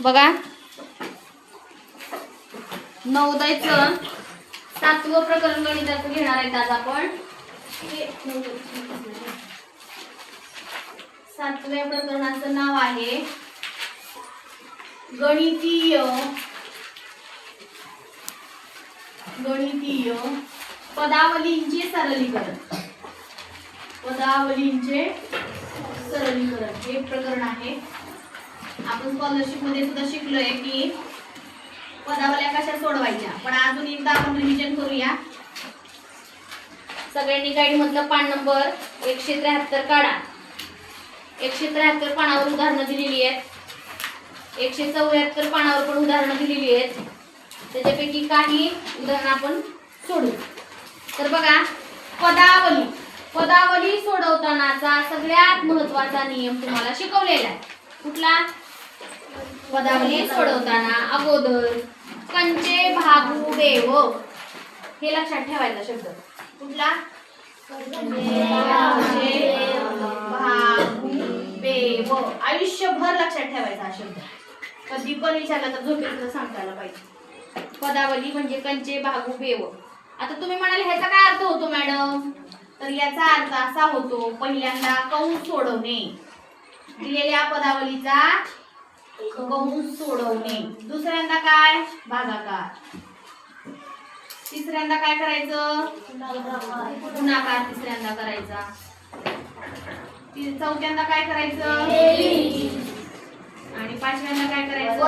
बघा नवोदयचं 7वं प्रकरण गणिताचं घेणार आहे आज आपण. 7व्या प्रकरणाचं नाव आहे गणितीय पदावलींचे सरलीकरण. पदावलींचे सरलीकरण हे प्रकरण आहे. आपण स्कॉलरशिप मध्ये सुद्धा शिकलोय की पदावल्या कशा सोडवायच्या, पण अजून एकदा आपण रिव्हिजन करूया. सगळ्यांनी गाईड मधलं पान नंबर 173 काढा. 173 पानावर उदाहरणं दिलेली आहेत. 174 पानावर पण उदाहरणं दिलेली आहेत. त्याच्यापैकी काही उदाहरणं आपण सोडू. तर बघा पदावली सोडवतानाचा सगळ्यात महत्त्वाचा नियम तुम्हाला शिकवलेला आहे. कुठला? पदावली सोडवताना अगोदर कंचे भागू बेव हे लक्षात ठेवायचा शब्द. कुठला? भागू बेव आयुष्यभर लक्षात ठेवायचा हा शब्द. कधी पण विचारला तर झोपेत सांगता आला पाहिजे. पदावली म्हणजे कंचे भागू बेव. आता तुम्ही म्हणाले ह्याचा काय अर्थ होतो मॅडम? तर याचा अर्थ असा होतो, पहिल्यांदा कंस सोडवणे, दिलेल्या पदावलीचा कंस सोडवणे. दुसऱ्यांदा काय? भागाकार. तिसऱ्यांदा काय करायचं? गुणाकार. तिसऱ्यांदा करायचा. चौथ्यांदा काय करायचं? आणि पाचव्यांदा काय करायचं?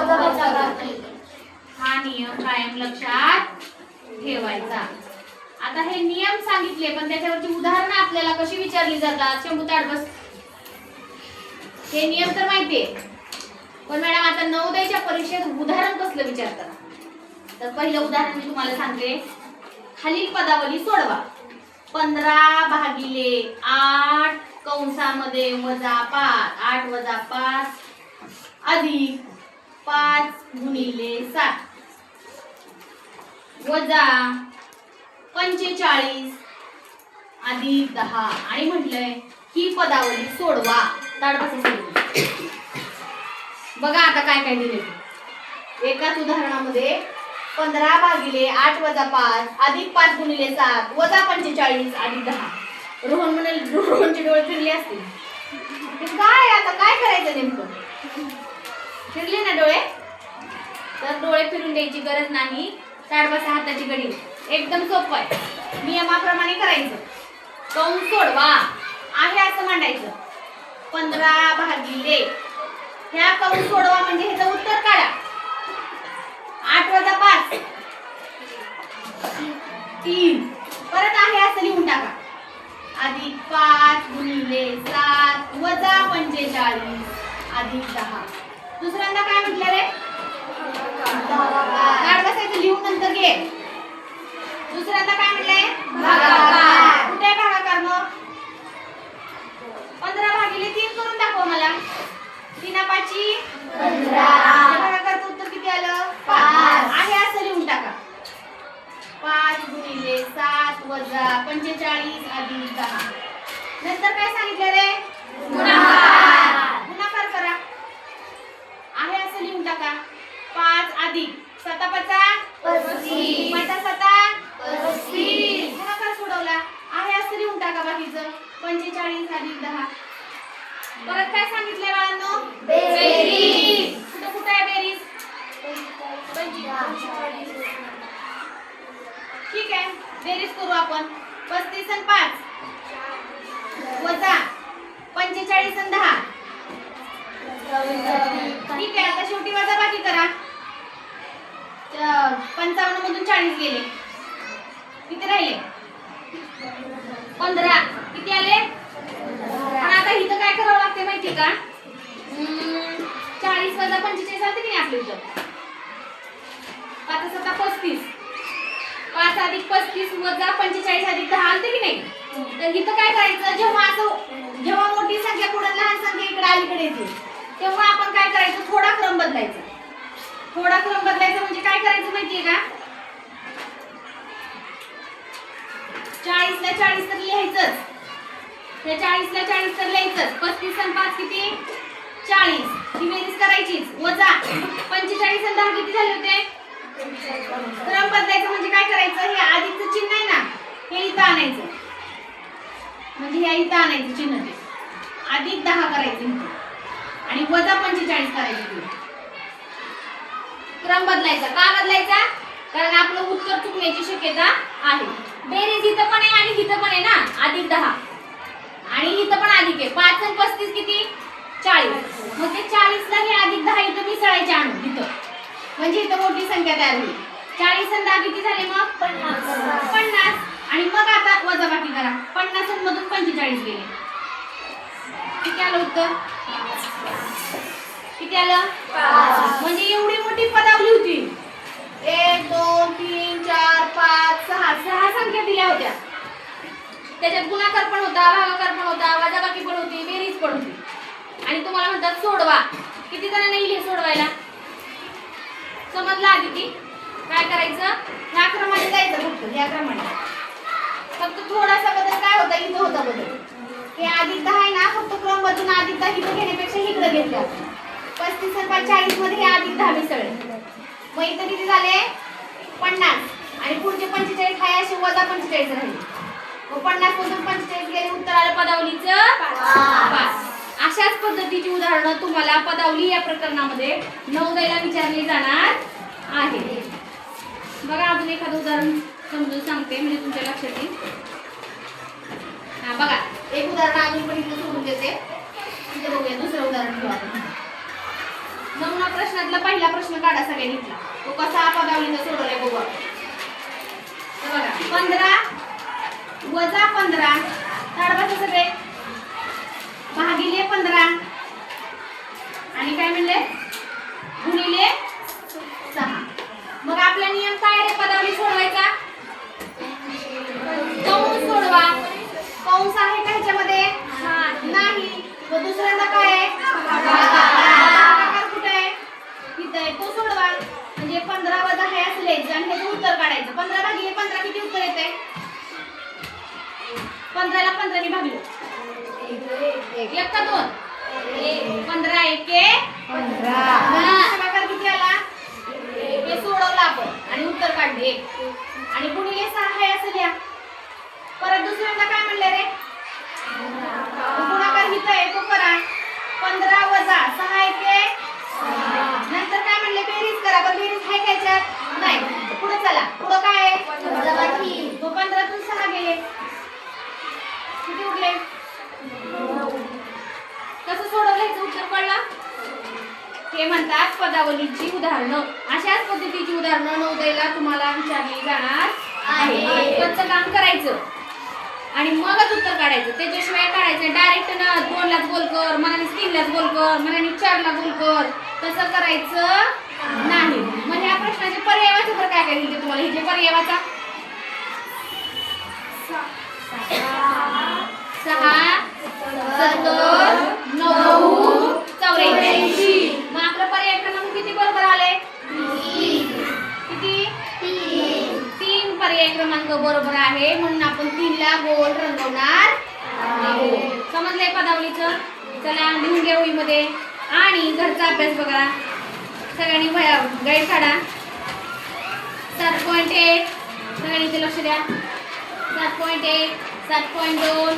हा नियम कायम लक्षात ठेवायचा. आता हे नियम सांगितले, पण त्याच्यावरची उदाहरणं आपल्याला कशी विचारली जातात? शंभू ताडबस हे नियम तर माहितीये, पण मॅडम आता नवोदयच्या परीक्षेत उदाहरण कसलं विचारतात? तर पहिलं उदाहरण मी तुम्हाला सांगते. खालील पदावली सोडवा. 15/8 कंसामध्ये -5 8 - 5 अधिक 5 × 7 वजा 45 अधिक 10 आणि म्हटलंय ही पदावली सोडवा. बघा आता काय काय दिले. एकाच उदाहरणामध्ये 15/8 - 5 अधिक 5 × 7 वजा 45 अधिक 10. रोहन म्हणाल, रोहनचे डोळे फिरले असतील. काय आता काय करायचं नेमकं? फिरले ना डोळे? तर डोळे फिरून द्यायची गरज नाही. ताडबसा हाताची घडी एकदम सोपं आहे. नियमाप्रमाणे करायचं. कंस सोडवा आहे असं मांडायचं. 15/8 ह्या कंस सोडवा म्हणजे ह्याचं उत्तर काढा. 8 - 5 3 परत आहे असं लिहून टाका. अधिक 5 × 7 वजा 45 अधिक 10. दुसऱ्यांदा काय म्हटलं रे? ताडबसायचं लिहून नंतर घे. दुसऱ्यांदा काय म्हटलंय? भागाकार. कुठे भागाकार मग? 15/3 करून दाखव मला. 3×5 15. भागाकारचं उत्तर किती आलं? 5 आहे असं लिहून टाका. 5 × 7 वजा 45 अधिक 10. नंतर काय सांगितलं रे? गुणाकार. गुणाकार करा. आहे असं लिहून टाका. 5 अधिक 7 × 5 35 5 × 7 35. गुणाकार सोडवला. आहे असं लिहून टाका बाकीचं. 45 अधिक 10. परत काय सांगितलंय बाळांनो? बेरीज. कुठं आहे बेरीज? ठीक आहे, बेरीज करू आपण. 35 आणि 5 वजा 45 आणि 10. ठीक आहे, आता शेवटी वजाबाकी करा. 55 मधून 40 गेले. किती राहिले? 15. किती आले? पण आता इथं काय करावं लागते माहिती का? 40 वजा 45 आलते की नाही आपल्या इथं? 5 × 7 35. 5 अधिक 35 वजा 45 अधिक 10 आलते की नाही? तर इथं काय करायचं? जेव्हा मोठी संख्या पुढे लहान संख्या इकडे अलीकडे येते, तेव्हा आपण काय करायचं? थोडा क्रम बदलायचा. थोडा क्रम बदलायचा म्हणजे काय करायचं माहितीये का? 40 ला 40 तर लिहायचंच. त्या 40 ला 40 तर लिहायचंच. 35 आणि 5 किती? 40. ही बेरीज करायचीच. वजा 10 किती झाले होते? क्रम बदलायचं म्हणजे काय करायचं? हे आधीचं चिन्ह आहे ना, हे इथं आणायचं. म्हणजे हे इथं आणायचं चिन्ह, ते अधिक 10 करायचं इथं आणि वजा 45 करायचं. क्रम बदलायचा. का बदलायचा? कारण आपलं उत्तर चुकण्याची शक्यता आहे. बेरीज इथं पण आहे आणि इथं पण आहे ना, अधिक 10 आणि इथं पण अधिक आहे. 5 आणि 35 किती? 40. मग ते 40 ला हे अधिक 10 इथं मिसळायचे आणून इथं, म्हणजे इथं मोठी संख्या तयार होईल. 40 आणि 10 किती झाले मग? 50. आणि मग आता वजाबाकी करा. 50 मधून 45 गेले, किती आलं उत्तर? किती आलं? 5. म्हणजे एवढी मोठी पदावली होती. 1 2 3 4 5 6 संख्या दिल्या होत्या. त्याच्यात गुणाकार पण होता, भागाकार पण होता, वजाबाकी पण होती, बेरीज पण होती. आणि तुम्हाला म्हणतात सोडवा. किती जणांना येईल हे सोडवायला? समजलं आधी ती काय करायचं? ह्या क्रमाने जायचं, फक्त ह्या क्रमाने. फक्त थोडासा बदल काय होता? इथं होता बदल. हे अधिक 10 आहे ना, फक्त क्रम बदलून अधिक 10 इथं घेण्यापेक्षा इकडे घेतलं. 35 आणि 40 मध्ये हे अधिक 10 मिसळले. मग इथं किती झाले? 50. आणि पुढचे 45 हाय असे वजा 45 राहिले. मग 50 मधून 45 गेले, उत्तर आलं पदावलीचं 5. अशाच पद्धतीची उदाहरणं तुम्हाला पदावली या प्रकरणामध्ये नवोदयला विचारली जाणार आहे. बघा अजून एखादं उदाहरण समजून सांगते म्हणजे तुमच्या लक्षात येईल. हा बघा, एक उदाहरण अजून पण इथं सोडून देते. इथे बघूया दुसरं उदाहरण घेऊ आपण. नमुना प्रश्नातला पहिला प्रश्न काढा सगळ्यांनी. तो कसा पदावलीचा सोडवलाय बघू. बघा 15 वजा 15 काढा सगळे भागिले 15 आणि काय म्हणले? गुणिले 6. मग आपला नियम काय रे पदावली सोडवायचा? कंस सोडवा. कंस आहे का ह्याच्यामध्ये? नाही. मग दुसऱ्यांदा काय आहे? भागाकार कुठे आहे? इथं आहे, तो सोडवा. म्हणजे 15 वजा हे असं लिहायचं आणि ह्याचं उत्तर काढायचं. 15 भागिले 15 किती उत्तर येते? 15 ला 15 ने भागलं, 1 का 2? 15 1 15. भागाकार किती आला? हे सोडवलं आपण आणि उत्तर काढले 1. आणि गुणिले 6 आहे असं लिहा. परत दुसऱ्यांदा काय म्हणले रे? गुणाकार इथं आहे, तो करा. 15 वजा 6 1 नंतर काय म्हणले? बेरीज करा. पण बेरीज आहे का याच्यात? नाही. पुढे चला. पुढे काय आहे? वजाबाकी. तो 15 तून 6 गेले, किती उरले? कसं सोडवलं याचं उत्तर कळलं? हे म्हणतात पदावलीची उदाहरणं. अशाच पद्धतीची उदाहरणं नवोदयला तुम्हाला विचारली जाणार आहे. इतकंच काम करायचं आणि मगच उत्तर काढायचं. त्याच्याशिवाय काढायचं डायरेक्ट ना 2 लाच गोल कर, मनाने 3 लाच गोल कर, मनाने 4 ला गोल कर, तसं करायचं नाही. मग ह्या प्रश्नाचे पर्याय वाचा बरं. काय काय दिले तुम्हाला? हे जे पर्याय वाचा. 6 70 9 84. मग आपलं पर्याय क्रमांक किती बरोबर आले? किती? 3 पर्याय क्रमांक बरोबर आहे. म्हणून आपण 3 ला गोल रंगवणार आहोत. समजलंय पदावलीचं? चला लिहून घ्या वहीमध्ये आणि घरचा अभ्यास बघा. सगळ्यांनी गाईड काढा. 7.1 सगळ्यांनी इथे लक्ष द्या. 7.1 7.2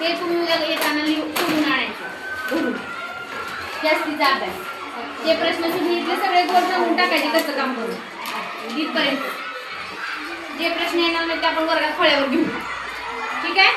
हे तुम्ही उद्या येताना लिहून आणायचं. जास्तीचा अभ्यास. जे प्रश्न तुम्ही इथले सगळे गोल रंगवून टाकायचे कसं काम करून इथपर्यंत. जे प्रश्न येणार नाही ते आपण वर्गात फळ्यावर घेऊ. ठीक आहे?